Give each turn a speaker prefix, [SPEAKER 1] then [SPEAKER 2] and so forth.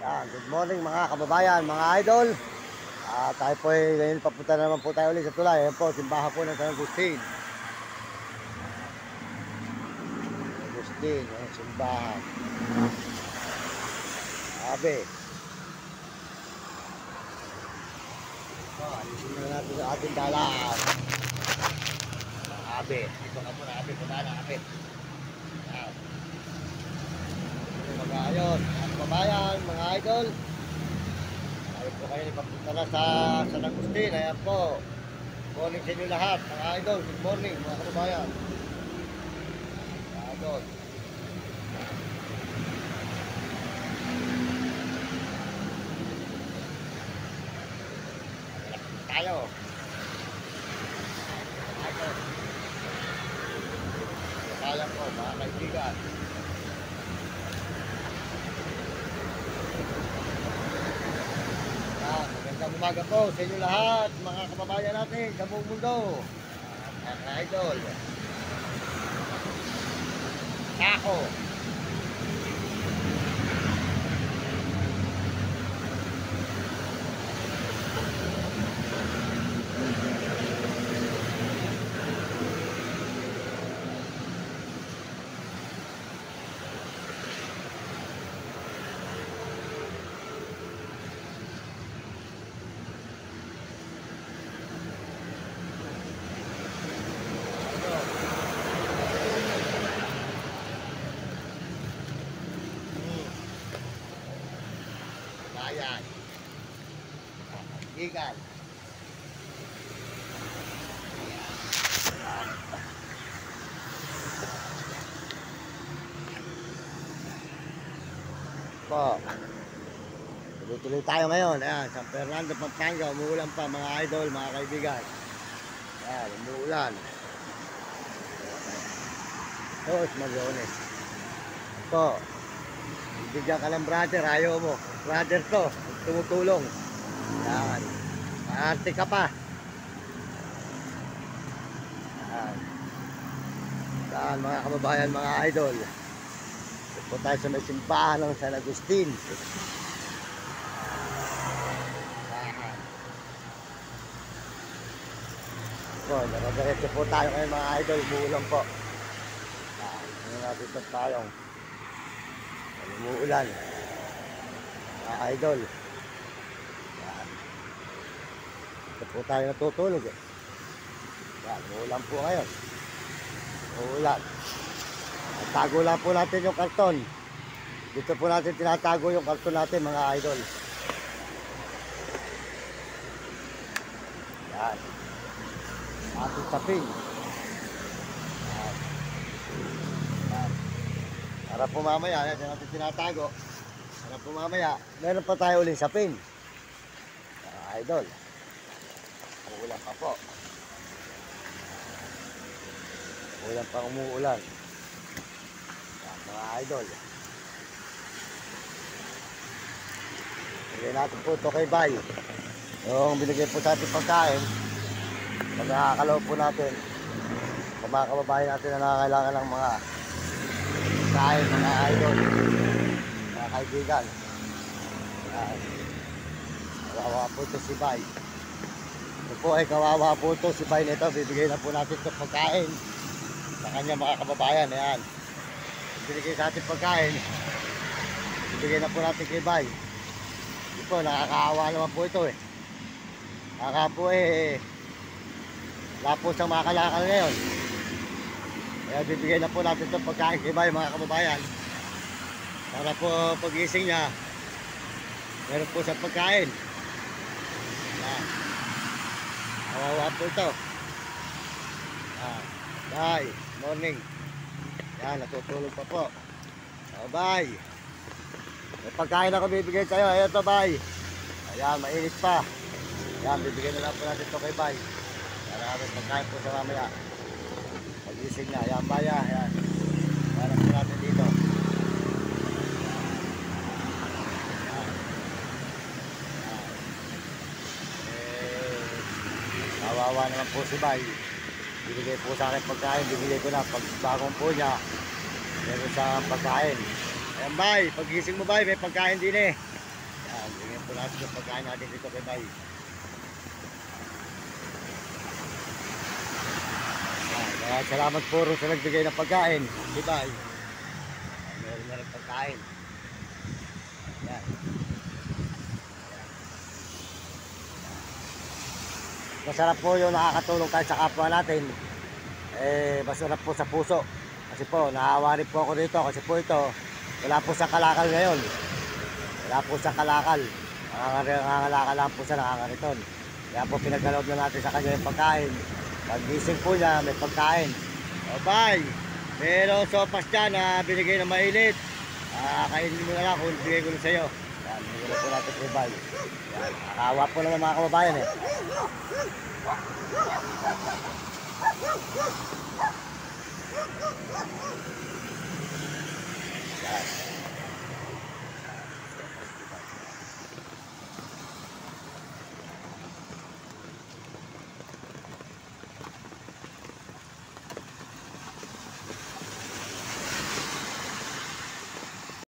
[SPEAKER 1] Yan, good morning mga kababayan, mga idol. Tayo po ay ngayon papunta na naman po tayo ulit sa tulay. Ayan po, simbahan po ng San Agustin. Agustin, ang simbahan. Sabi. Alisin na natin sa ating dalaan. Sabi, dito ka po na sabi, punta na sabi. Yan. Mga ayun, mga kababayan, mga idol. Ayun po kayo, ipapunta na sa San Agustin. Ayan po. Good morning sa inyo lahat, mga idol. Good morning, mga kababayan. Mga idol. Tayo. Idol. Kaya po, mga kaibigan. Magandang umaga po sa inyo lahat, mga kababayan natin sa buong mundo. Mga idol. Ako. Bayan. Kaibigan. Po. Tuloy-tuloy tayo ngayon. Ayan, San Fernando, Pampanga. Umuulan pa mga idol, mga kaibigan. Ayan, umuulan. Dos Mariones. Po. Bigyan ka ng brother, ayaw mo. Brother to, tumutulong. Yan. Maarte ka pa. Yan. Yan, mga kababayan, mga idol. Ito po tayo sa may simbahan ng San Agustin. Yan. Po, nakadiretso po tayo ngayon mga idol. Umuulan po. Yan. Ngayon natin ito tayong umuulan. Mga idol. Yan. Ito po tayo natutulog eh. Yan, umuulan po ngayon. Umuulan. Tago lang po natin yung karton. Dito po natin tinatago yung karton natin mga idol. Yan. Ating saping. Yan. Yan. Para po mamaya, yan natin tinatago. Para po mamaya, meron pa tayo uling sapin. Mga idol. Umuulan pa po. Umuulan pa umuulan. Yan, mga idol. Bigyan natin po ito kay Bay. Yung binigay po sa ating pagkain. Pag nakakalaw po natin. Sa mga kababayan natin na nakakailangan ng mga kain, mga idol, mga kaibigan. Yan. Kawawa po ito si Bay. Ito po ay kawawa po ito si Bay nito. Bibigay na po natin ito pagkain sa kanya mga kababayan. Ayan. Binigay sa ating pagkain. Bibigay na po natin kay Bay. Ito po, nakakaawa naman po ito eh. Nakaka po eh. Wala po siyang makakalakal ngayon. Kaya bibigay na po natin itong pagkain kay Bay mga kababayan. Para po pagising niya, meron po sa pagkain. Yan. Kawawa po ito. Yan. Bay, morning. Yan, natutulog pa po. Bay. May pagkain ako bibigay sa'yo. Ayan to Bay. Ayan, mainit pa. Yan, bibigay na lang po natin ito kay Bay. Para may pagkain po sa mamaya. Pagising na, ayan Baya, ayan. Para po natin dito. Kawawa naman po si Bay. Bibigay po sa akin pagkain, bibigay ko na pag bagong po niya. Meron sa pagkain. Ayan Bay, pagising mo Bay, may pagkain din eh. po natin yung pagkain natin dito kay Bay. Salamat po rin sa nagbigay ng pagkain. Di Bay? Meron na rin pagkain. Yan. Masarap po yung nakakatulong kahit sa kapwa natin. Masarap po sa puso. Kasi po, naawa rin po ako dito. Kasi po ito, wala po sa kalakal ngayon. Wala po sa kalakal. Nangangalakal lang po siya, nakakariton. Kaya po pinagkaloob na natin sa kanya yung pagkain. Pag-gising po niya, may pagkain. O Bay, meron sopas dyan na binigay na mainit. Kainin mo na lang kung bigay ko na sa'yo. Yan, bigay po natin kay Bay. Yan, nakawa po naman mga kababayan eh. Yan.